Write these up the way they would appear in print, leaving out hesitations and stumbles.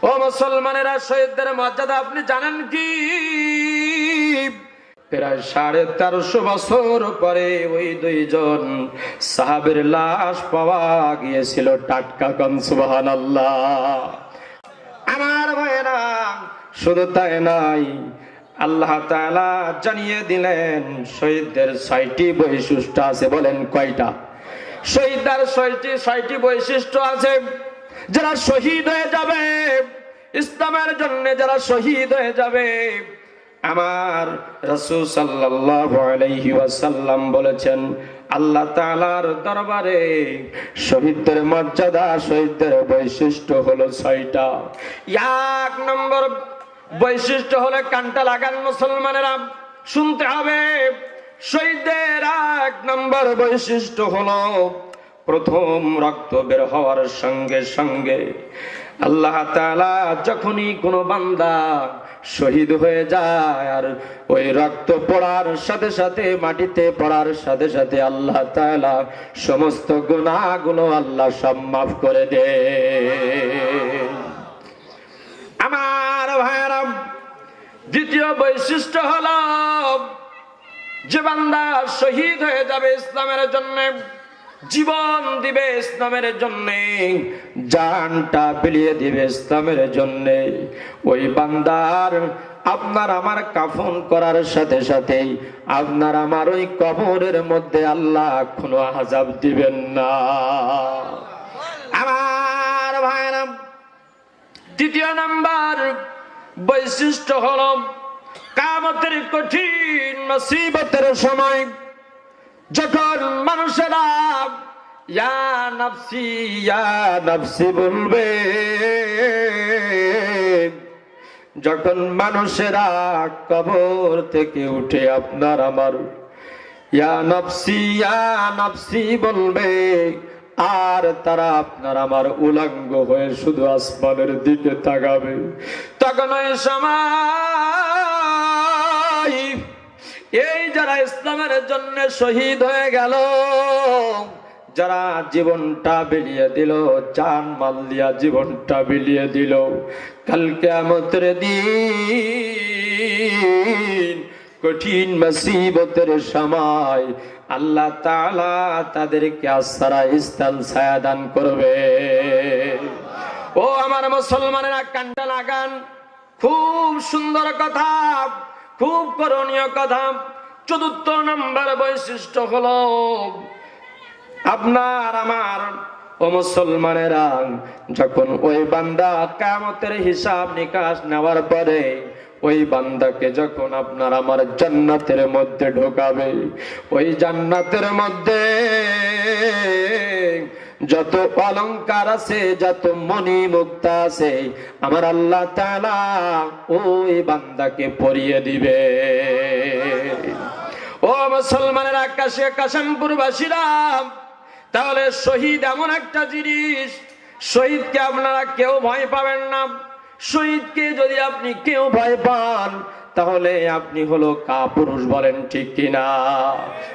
ও মুসলমানেরা, শহীদদের মর্যাদা আপনি জানেন কি? প্রায় 1350 বছর পরে ওই দুইজন সাহাবের লাশ পাওয়া গিয়েছিল টাটকা। কোন সুবহানাল্লাহ। আমার ভাইয়েরা, শুধু তাই নাই, আল্লাহ তাআলা জানিয়ে দিলেন শহীদদের 6টি বৈশিষ্ট্য আছে। বলেন কয়টা? শহীদদের 6টি বৈশিষ্ট্য আছে। যারা শহীদ হয়ে যাবে ইসলামের জন্য, যারা শহীদ হয়ে যাবে, আমার রাসূল সাল্লাল্লাহু আলাইহি ওয়াসাল্লাম বলেছেন আল্লাহ তাআলার দরবারে শহীদদের মর্যাদা, শহীদদের বৈশিষ্ট্য হলো 6টা। 1 নম্বর বৈশিষ্ট্য হলো, কানটা লাগান মুসলমানেরা, শুনতে হবে। শহীদদের 1 নম্বর বৈশিষ্ট্য হলো, প্রথম রক্ত বের হওয়ার সঙ্গে সঙ্গে আল্লাহ তাআলা যখনই কোনো বান্দা শহীদ হয়ে যায় আর ওই রক্ত পড়ার সাথে সাথে, মাটিতে পড়ার সাথে সাথে আল্লাহ তাআলা সমস্ত গুনাহগুলো আল্লাহ সব মাফ করে দেয়। আমার ভাইরা, দ্বিতীয় বৈশিষ্ট্য হলো, যে বান্দা শহীদ হয়ে যাবে ইসলামের জন্য, জীবন দিবে ইসলামের জন্য, জানটা বিলিয়ে দিবে ইসলামের জন্য, ওই বান্দার আপনার আমার কাফন করার সাথে সাথে আপনার আমার ওই কবরের মধ্যে আল্লাহ কোনো আযাব দিবেন না। আমার ভাইরা, তৃতীয় নাম্বার বৈশিষ্ট্য হলো, কিয়ামতের কঠিন মুসিবতের সময় যখন মানুষেরা ইয়া নাফসি ইয়া নাফসি বলবে, যখন মানুষেরা কবর থেকে উঠে আপনার আমার ইয়া নাফসি বলবে, আর তারা আপনার আমার উলঙ্গ হয়ে শুধু আসমানের দিকে তাকাবে, তখন ওই সময় এই যারা ইসলামের জন্য শহীদ হয়ে গেল, যারা জীবনটা বিলিয়ে দিল, জান মাল দিয়া জীবনটা বিলিয়ে দিল, কাল কিয়ামতের দিন কঠিন মুসিবতের সময় আল্লাহ তাআলা তাদেরকে আশ্রয় স্থল ছায়া দান করবে। ও আমার মুসলমানেরা, কানটা লাগান, খুব সুন্দর কথা, খুব করণীয় কথা। চতুর্থ নম্বর বৈশিষ্ট্য হলো, আপনার আমার ও মুসলমানেরা, যখন ওই বান্দা কিয়ামতের হিসাব নিকাশ নেওয়ার পরে ওই বান্দাকে যখন আপনার আমার জান্নাতের মধ্যে ঢোকাবে, ওই জান্নাতের মধ্যে যত অলংকার আছে, যত মণি মুক্তা আছে, আমার আল্লাহ তাআলা ওই বান্দাকে পরিয়ে দিবে। ও মুসলমানের, আকাশে কাশিমপুরবাসীরা, তাহলে শহীদ এমন একটা জিনিস, শহীদকে আপনারা কেউ ভয় পাবেন না। শহীদকে যদি আপনি কেউ ভয় পান, তাহলে আপনি হলো কাপুরুষ। বলেন ঠিক কিনা?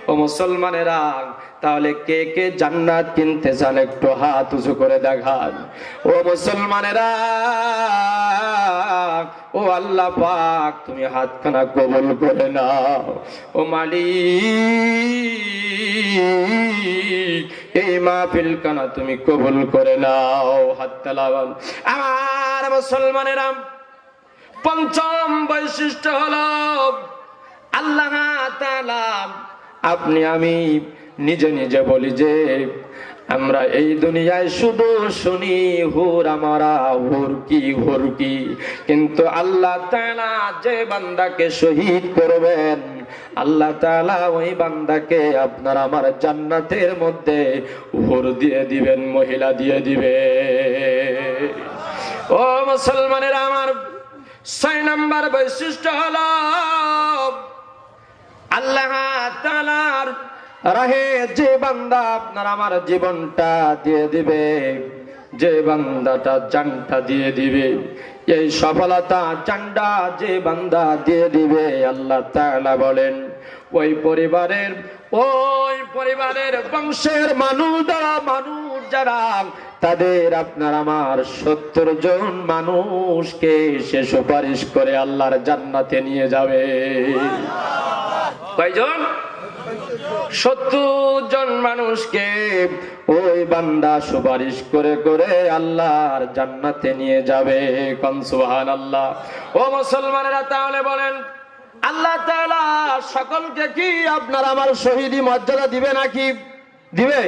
ও মুসলমানেরা, তাহলে কে কে জান্নাত কিনতে চান একটু হাত উঁচু করে দেখান। ও মুসলমানেরা, ও আল্লাহ পাক, তুমি হাতখানা কবুল করে নাও। ও মালিক, এই মাহফিল কানা তুমি কবুল করে নাও। হাত তালাবান। আমার মুসলমানেরা, পঞ্চম বৈশিষ্ট্য হলো, আল্লাহ তাআলা, আপনি আমি নিজে নিজে বলি যে আমরা এই দুনিয়ায় শুধু শুনি হুর আমারা, হুর কি, কিন্তু আল্লাহ তাআলা যে বান্দাকে শহীদ করবেন, আল্লাহ তাআলা ওই বান্দাকে আপনার আমার জান্নাতের মধ্যে হুর দিয়ে দিবেন, মহিলা দিয়ে দিবে। ও মুসলমানেরা আমার, 6 নম্বর বৈশিষ্ট্য হলো, আল্লাহ তাআলার রাহে যে বান্দা আপনার আমার জীবনটা দিয়ে দিবে, যে বান্দাটা জানটা দিয়ে দিবে, এই সফলতা জানটা যে বান্দা দিয়ে দিবে, আল্লাহ তাআলা বলেন ওই পরিবারের বংশের মানুষ যারা তাদের আপনার আমার 70 জন মানুষকে সে সুপারিশ করে আল্লাহর জান্নাতে নিয়ে যাবে। কয়জন? 70 জন মানুষকে ওই বান্দা সুপারিশ করে করে আল্লাহর জান্নাতে নিয়ে যাবে। কোন সুবহানাল্লাহ। ও মুসলমানেরা, তাহলে বলেন আল্লাহ তাআলা সকলকে কি আপনার আমার শহীদি মর্যাদা দিবে নাকি? দিবে?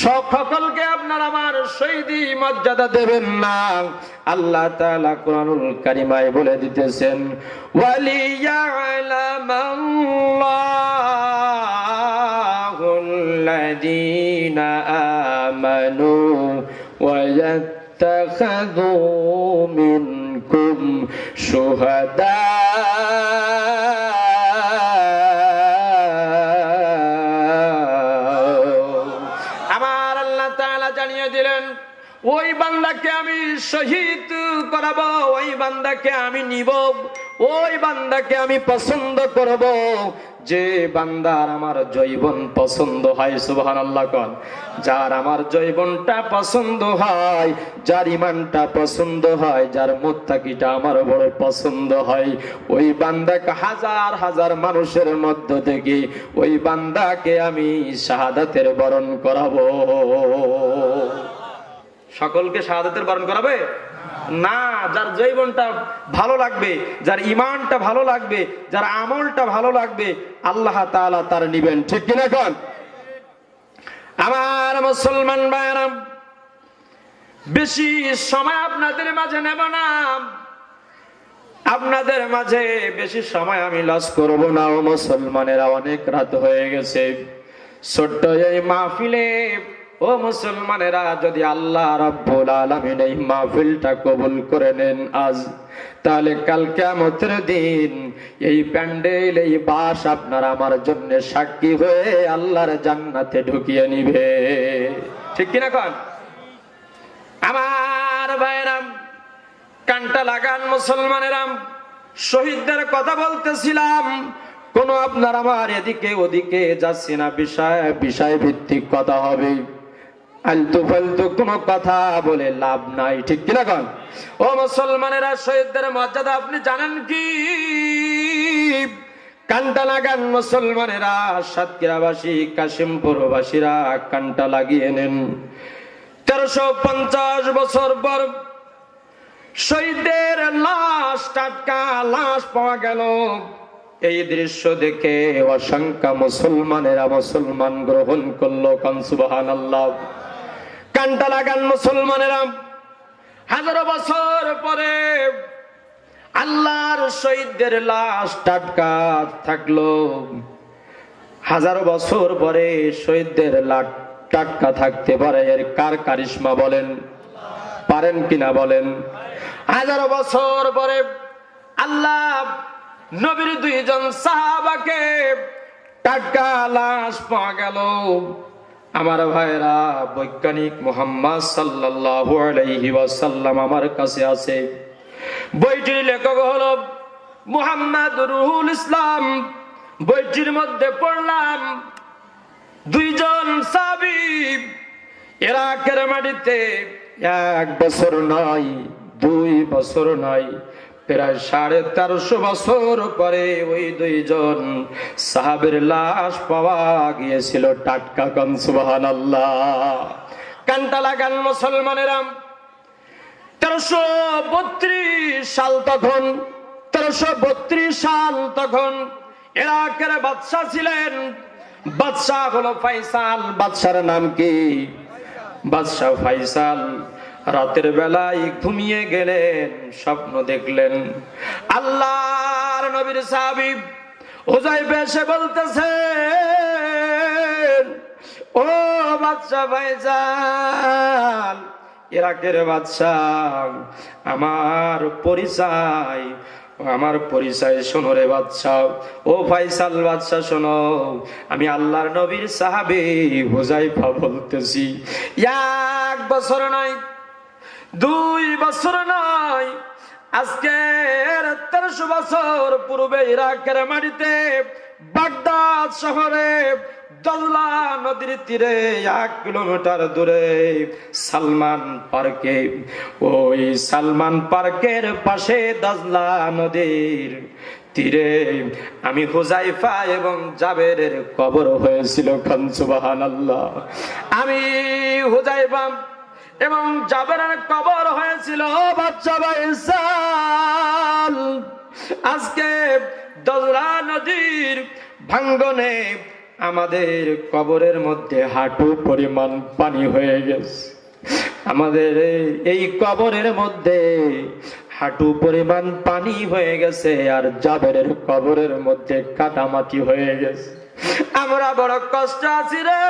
সকলকে আপনার আমার শহীদি মর্যাদা দেবেন না। আল্লাহ তাআলা কুরআনুল কারীমায় বলে দিতেছেন, ওয়ালিয়া'লামাল্লাহুল্লাযীনা আমানু ওয়া ইয়াত্তাখিযু মিনকুম শুহাদা। জানিয়ে দিলেন ওই বান্দাকে আমি শহীদ করাবো, ওই বান্দাকে আমি নিব, ওই বান্দাকে আমি পছন্দ করব যে বান্দার আমার জৈবন পছন্দ হয়। সুবহানাল্লাহ কোন। যার আমার জৈবনটা পছন্দ হয়, যার ইমানটা পছন্দ হয়, যার মুত্তাকিটা আমার বড় পছন্দ হয়, ওই বান্দাকে হাজার হাজার মানুষের মধ্য থেকে ওই বান্দাকে আমি শাহাদাতের বরণ করাবো। সকলকে শাহাদাতের বরণ করাবে না। যার জৈবনটা ভালো লাগবে, যার ইমানটা ভালো লাগবে, যার আমলটা ভালো লাগবে, আল্লাহ তাআলা তার নিবেন। ঠিক কিনা কোন? আমার মুসলমান ভাইরা, বেশি সময় আপনাদের মাঝে নেব না, আপনাদের মাঝে বেশি সময় আমি লস করব না। ও মুসলমানেরা, অনেক রাত হয়ে গেছে। ছোট্ট এই মাহফিলে ও মুসলমানেরা, যদি আল্লাহ রাব্বুল আলামিন এই মাহফিলটা কবুল করে নেন আজ, তাহলে কাল কিয়ামতের দিন এই প্যান্ডেল, এই বাস আপনার আমার জন্য সাক্ষী হয়ে আল্লাহর জান্নাতে ঢুকিয়ে নিবে। ঠিক কিনা কোন? আমার ভাইরা, কানটা লাগান মুসলমানেরা। শহীদদের কথা বলতেছিলাম, কোন আপনার আমার এদিকে ওদিকে যাচ্ছি না, বিষয় ভিত্তিক কথা হবে। আলতু ফালতু কোন কথা বলে লাভ নাই। ঠিক কিনা কোন? ও মুসলমানেরা, শহীদদের মর্যাদা আপনি জানেন কি? কানটা লাগান মুসলমানেরা। সাতক্ষীরাবাসী, কাশিমপুরবাসীরা কানটা লাগিয়ে নেন। 1350 বছর পর শহীদদের লাশ, টাটকা লাশ পাওয়া গেল। এই দৃশ্য দেখে অসংখ্য মুসলমানেরা মুসলমান গ্রহণ করলো। কোন সুবহানাল্লাহ। কানটা লাগান মুসলমানেরা। হাজারো বছর পরে আল্লাহর শহীদদের লাশ টাটকা থাকলো। হাজারো বছর পরে শহীদদের লাশ টাটকা থাকতে পারে, এর কার কারিশমা বলেন? পারেন কিনা বলেন? হাজারো বছর পরে আল্লাহ নবীর 2 জন সাহাবাকে টাটকা লাশ পাওয়া গেল। আমার ভাইরা, বৈজ্ঞানিক মুহাম্মদ সাল্লাল্লাহু আলাইহি ওয়াসাল্লাম আমার কাছে আছে। বইটির লেখক হলো মুহাম্মদ রুহুল ইসলাম। বইটির মধ্যে পড়লাম 2 জন সাহাবী ইরাকের মাটিতে 1 বছর নয়, 2 বছর নয়, প্রায় 1350 বছর পরে ওই 2 জন সাহাবের লাশ পাওয়া গিয়েছিল টাটকা। কোন সুবহানাল্লাহ। কানটা লাগান মুসলমানেরা। 1332 সাল তখন, 1332 সাল তখন ইরাকের বাদশা ছিলেন। বাদশা হলো ফাইসাল। বাদশার নাম কি? বাদশা ফাইসাল। রাতের বেলায় ঘুমিয়ে গেলেন, স্বপ্ন দেখলেন। আল্লাহর নবীর সাহাবী হুযায়ফা এসে বলতেছেন, ও বাদশা ফাইসাল, ইরাকের বাদশাহ, আমার পরিচয় শোনো রে বাদশাহ। ও ফাইসাল বাদশাহ শোনো, আমি আল্লাহর নবীর সাহাবী হুযায়ফা বলতেছি। 1 বছর নয়, 2 বছর নয়, আজকে 1300 বছর পূর্বে ইরাকের মাটিতে বাগদাদ শহরে দজলা নদীর তীরে 1 কিলোমিটার দূরে সালমান পার্কে, ওই সালমান পার্কের পাশে দজলা নদীর তীরে আমি হুজাইফা এবং জাবেরের কবর হয়েছিল। খান সুবহানাল্লাহ। আমি হুজাইফা এবং জাবেরের কবর হয়েছিল। বাচ্চা ভাইসাল, আজকে দজলা নদীর ভাঙ্গনে আমাদের কবরের মধ্যে হাঁটু পরিমাণ পানি হয়ে গেছে। আমাদের এই কবরের মধ্যে হাঁটু পরিমাণ পানি হয়ে গেছে, আর জাবেরের কবরের মধ্যে কাদামাটি হয়ে গেছে। আমরা বড় কষ্ট আছি রে।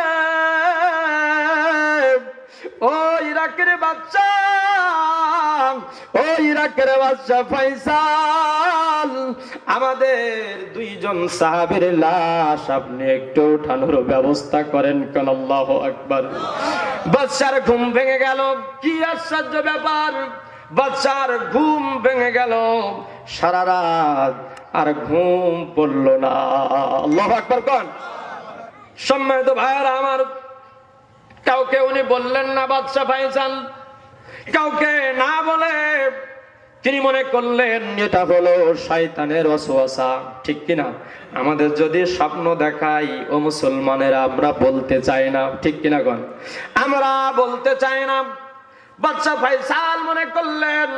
ও ইরাকের বাচ্চা, ও ইরাকের বাচ্চা ফাইসাল, আমাদের 2 জন সাহাবীর লাশ আপনি একটু উঠানোর ব্যবস্থা করেন। কোন আল্লাহু আকবার। বাচ্চার ঘুম ভেঙে গেল। কি আশ্চর্য ব্যাপার, বাচ্চার ঘুম ভেঙে গেল। সারা রাত আর ঘুম পড়ল না। আল্লাহু আকবার কোন। সম্মানিত ভাইরা আমার, কাউকে উনি বললেন না বাদশা ফাইসাল, কাউকে না বলে তিনি মনে করলেন এটা হলো শয়তানের ওয়াসওয়াসা। ঠিক কিনা? আমাদের যদি স্বপ্ন দেখাই ও মুসলমানেরা, আমরা বলতে চাই না। ঠিক কিনা কোন? আমরা বলতে চাই না। বাদশা ফাইসাল মনে করলেন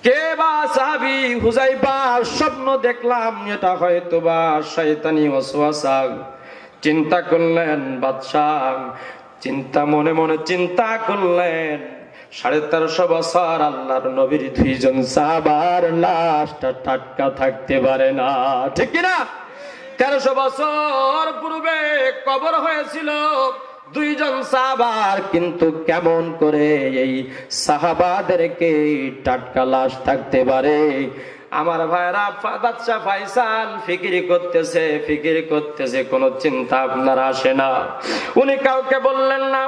কে বা সাহাবী হুজাইফা, স্বপ্ন দেখলাম এটা হয়তো বা শয়তানি ওয়াসওয়াসা। চিন্তা করলেন বাদশাহ, চিন্তা মনে মনে চিন্তা করলেন 1350 বছর আল্লাহর নবীর 2 জন সাহাবার লাশটা টাটকা থাকতে পারে না। ঠিক কিনা? 1300 বছর পূর্বে কবর হয়েছিল 2 জন সাহাবার, কিন্তু কেমন করে এই সাহাবাদেরকে টাটকা লাশ থাকতে পারে? আমার ভাইরা, বাদশা ফাইসাল ফিকির করতেছে, কোনো চিন্তা আপনার আসে না। উনি কাউকে বললেন না,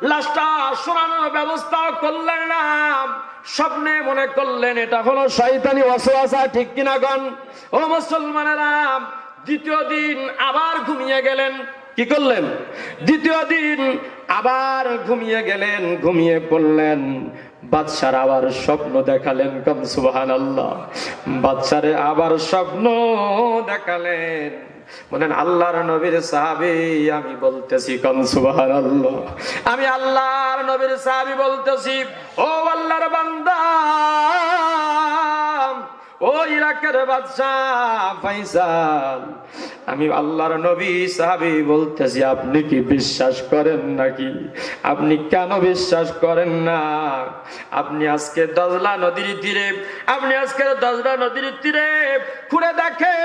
লাশটা শোনানোর ব্যবস্থা করলেন না। স্বপ্নে মনে করলেন এটা হলো শয়তানি ওয়াসওয়াসা। ঠিক কিনা গণ? ও মুসলমানেরা, দ্বিতীয় দিন আবার ঘুমিয়ে গেলেন। কি করলেন? দ্বিতীয় দিন আবার ঘুমিয়ে গেলেন, ঘুমিয়ে পড়লেন। বাদশার আবার স্বপ্ন দেখালেন। কম সুবহানাল্লাহ। বাদশারে আবার স্বপ্ন দেখালেন। বলেন আল্লাহর নবীর সাহাবী আমি বলতেছি। কম সুবহানাল্লাহ। আমি আল্লাহর নবীর সাহাবী বলতেছি, ও আল্লাহর বান্দা, ও ইরাকের বাদশাহ ফাইসাল, আমি আল্লাহর নবী সাহাবী বলতেছি, আপনি কি বিশ্বাস করেন নাকি? আপনি কেন বিশ্বাস করেন না? আপনি আজকে দজলা নদীর তীরে, ঘুরে দেখেন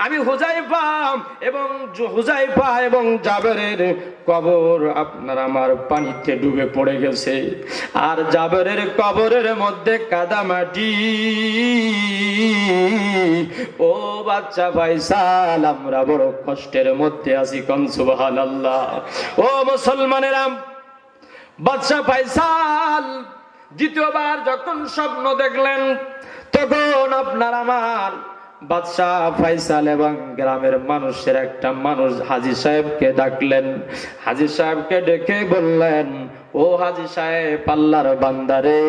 আমি হুজাইফা এবং জাবেরের কবর আপনার আমার পানিতে ডুবে পড়ে গেছে, আর জাবেরের কবরের মধ্যে কাদা মাটি। ও বাচ্চা ফাইসাল, আমরা বড় কষ্টের মধ্যে আছি। কোন সুবহানাল্লাহ। ও মুসলমানেরা, বাচ্চা ফাইসাল দ্বিতীয়বার যখন স্বপ্ন দেখলেন, তখন আপনার আমার বাদশাহ ফাইসাল এবং গ্রামের মানুষের একটা মানুষ হাজী সাহেবকে ডাকলেন। হাজী সাহেবকে ডেকে বললেন, ও হাজী সাহেব, আল্লাহর বান্দারে,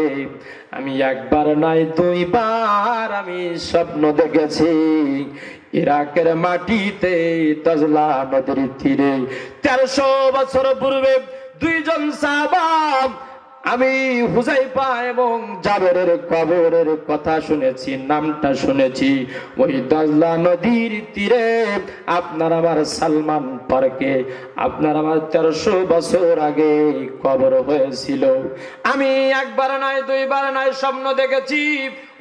আমি একবার নয় 2 বার আমি স্বপ্ন দেখেছি ইরাকের মাটিতে দজলা নদীর তীরে 1300 বছর পূর্বে 2 জন সাহাবা, আমি হুজাইফা এবং জাবেরের কবরের কথা শুনেছি, নামটা শুনেছি। ওই দজলা নদীর তীরে আপনার আমার সালমান পার্কে আপনার আমার 1300 বছর আগে কবর হয়েছিল। আমি একবার নয় 2 বার নয় স্বপ্ন দেখেছি।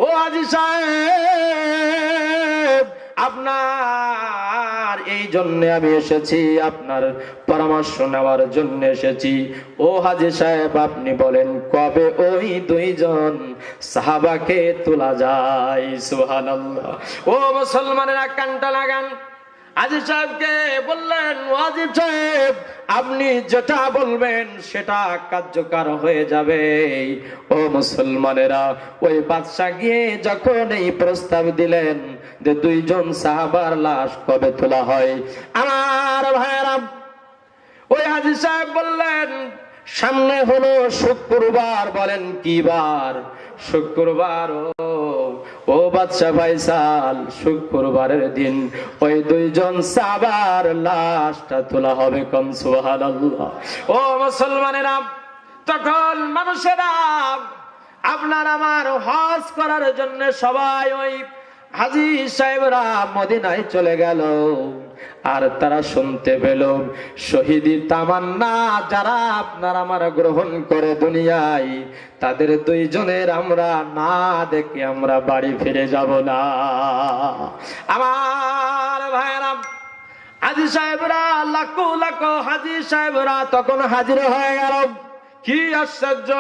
ও হাজী সাহেব, আপনার এই জন্য আমি এসেছি, আপনার পরামর্শ নেওয়ার জন্য এসেছি। ও হাজী সাহেব, আপনি বলেন কবে ওই 2 জন সাহাবাকে তোলা যায়? সুবহানাল্লাহ। ও মুসলমানেরা কানটা লাগান। হাজী সাহেবকে বললেন, হাজী সাহেব আপনি যেটা বলবেন সেটা কার্যকর হয়ে যাবে। ও মুসলমানেরা, ওই বাদশা গিয়ে যখন এই প্রস্তাব দিলেন যে 2 জন সাহাবার লাশ কবে তোলা হয়, আমার ভাইরা ওই হাজী সাহেব বললেন, সামনে হলো শুক্রবার। বলেন কি বার? শুক্রবার। ও বাদশা ফাইসাল, শুক্রবারের দিন ওই 2 জন সাহাবার লাশটা তোলা হবে। কোন সুবহানাল্লাহ। ও মুসলমানেরা, তখন মানুষেরা আপনার আমার হজ করার জন্য সবাই ওই হাজী সাহেবরা মদিনায় চলে গেল। আর তারা শুনতে পেল শহীদি তামান্না যারা আপনার আমার গ্রহণ করে দুনিয়ায়, তাদের 2 জনের আমরা না দেখে আমরা বাড়ি ফিরে যাব না। আমার ভাইরা, হাজী সাহেবরা লাখো লাখো হাজী সাহেবরা তখন হাজির হয়ে গেল। কি আশ্চর্য,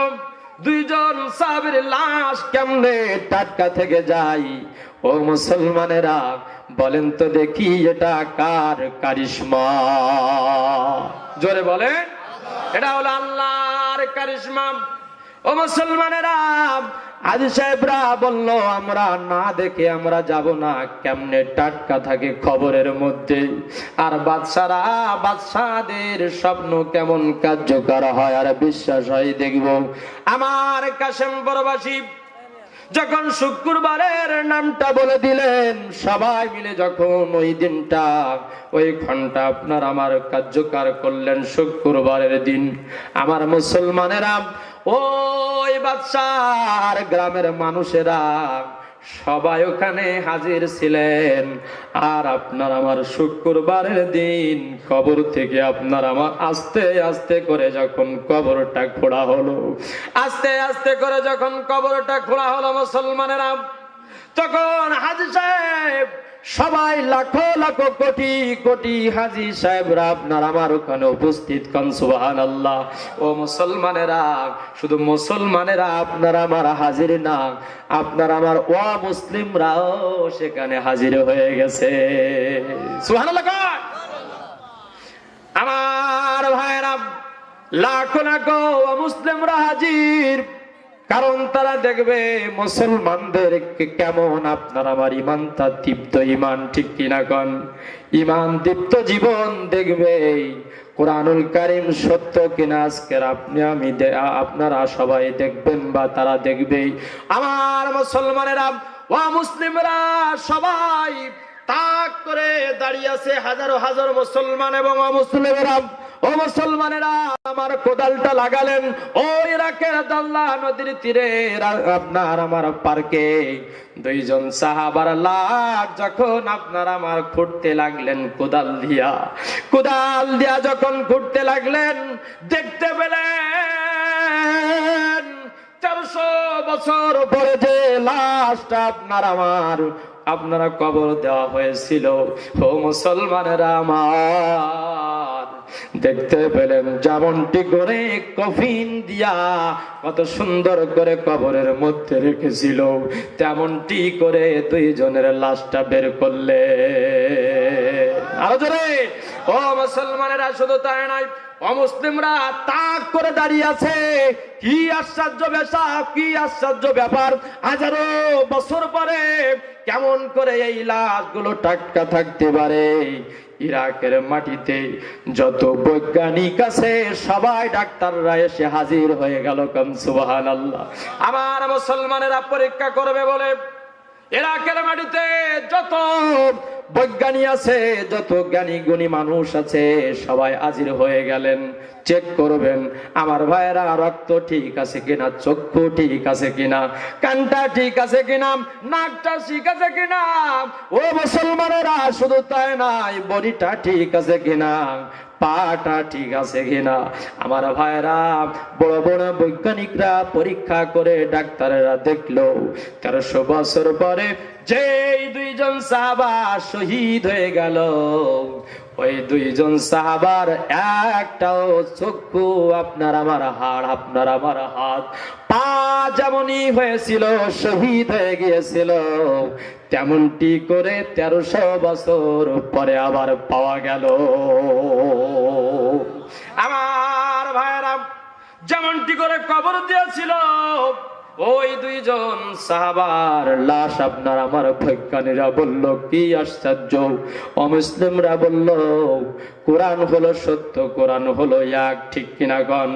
2 জন সাহাবীর লাশ কেমনে টাটকা থেকে যায়? ও মুসলমানেরা, বলেন তো দেখি এটা কার কারিশমা? জোরে বলেন। এটা হলো আল্লাহর কারিশমা। ও মুসলমানেরা, হাজী সাহেবরা বলল, আমরা না দেখে আমরা যাব না। কেমনে টাটকা থাকে খবরের মধ্যে। আর বাদশারা, বাদশাদের স্বপ্ন কেমন কার্যকর হয় আর বিশ্বাস হয় দেখব। আমার কাশেম বড়বাসী যখন শুক্রবারের নামটা বলে দিলেন, সবাই মিলে যখন ওই দিনটা ওই ঘন্টা আপনার আমার কার্যকর করলেন শুক্রবারের দিন, আমার মুসলমানেরা ওই বাদশার গ্রামের মানুষেরা সবাই ওখানে হাজির ছিলেন। আর আপনার আমার শুক্রবারের দিন কবর থেকে আপনার আমার আস্তে আস্তে করে যখন কবরটা খোঁড়া হলো, আস্তে আস্তে করে যখন কবরটা খোঁড়া হলো মুসলমানেরা, তখন হাজী সাহেব সবাই লাখো লাখো কোটি কোটি হাজী সাহেবরা আপনার আমার ওখানে উপস্থিত। কোন সুবহানাল্লাহ। ও মুসলমানেরা, শুধু মুসলমানেরা আপনার আমার হাজির না, আপনার আমার অমুসলিমরাও সেখানে হাজির হয়ে গেছে। সুবহানাল্লাহ। আমার ভাইরা, লাখো লাখো অমুসলিমরা হাজির। কারণ তারা দেখবে মুসলমানদের কেমন আপনার আমার ইমানটা দীপ্ত ইমান, ঠিক কিনা কোন? ইমান দীপ্ত জীবন দেখবে। কোরআনুল কারীম সত্য কিনা আজকের আপনি আমি আপনারা সবাই দেখবেন বা তারা দেখবে। আমার মুসলমানেরা ও মুসলিমরা সবাই তাক করে দাঁড়িয়ে আছে, হাজারো হাজার মুসলমান এবং অমুসলিমেরা। ও মুসলমানেরা, আমার কোদালটা লাগালেন ওই ইরাকের দাল্লা নদীর তীরে আপনার আমার পার্কে 2 জন সাহাবার লাশ যখন আপনার আমার খুঁড়তে লাগলেন কোদাল দিয়া যখন খুঁড়তে লাগলেন, দেখতে পেলেন 400 বছর পরে যে লাশটা আপনারা কবর দেওয়া হয়েছিল। ও মুসলমানেরা আমার, দেখতে পেলেন যেমনটি করে কফিন দিয়া কত সুন্দর করে কবরের মধ্যে রেখেছিল, তেমনটি করে 2 জনের লাশটা বের করলে। আরো জোরে। ও মুসলমানেরা, শুধু তাই নয়, অমুসলিমরা তাক করে দাঁড়িয়ে আছে। কি আশ্চর্য ব্যাপার, কি আশ্চর্য ব্যাপার! হাজারো বছর পরে কেমন করে এই লাশগুলো টাটকা থাকতে পারে? ইরাকের মাটিতে যত বৈজ্ঞানিক আছে সবাই ডাক্তাররা এসে হাজির হয়ে গেল। কোন সুবহানাল্লাহ। আমার মুসলমানেরা পরীক্ষা করবে বলে ইরাকের মাটিতে যত বৈজ্ঞানিক আছে, যত জ্ঞানী গুণী মানুষ আছে, সবাই হাজির হয়ে গেলেন। চেক করবেন আমার ভাইয়েরা, রক্ত ঠিক আছে কিনা, চক্ষু ঠিক আছে কিনা, কানটা ঠিক আছে কিনা, নাকটা ঠিক আছে কিনা। ও মুসলমানেরা, শুধু তাই নাই, বডিটা ঠিক আছে কিনা, পাটা ঠিক আছে কিনা। আমার ভাইরা, বড় বড় বৈজ্ঞানিকরা পরীক্ষা করে ডাক্তারেরা দেখলো 1300 বছর পরে যে 2 জন সাহাবা শহীদ হয়ে গেল, ওই দুইজন সাহাবার একটাও চক্ষু আপনার আমার হাড়, আপনার আমার হাত পা যেমনই হয়েছিল, শহীদ হয়ে গিয়েছিল, তেমনটি করে 1300 বছর পরে আবার পাওয়া গেল। আমার ভাইরা, যেমনটি করে কবর দিয়েছিল ওই দুইজন সাহাবার লাশ আপনার আমার বৈজ্ঞানিকরা বলল কি আশ্চর্য, অমুসলিমরা বলল কোরআন হলো সত্য, কোরআন হলো এক, ঠিক কিনা গণ?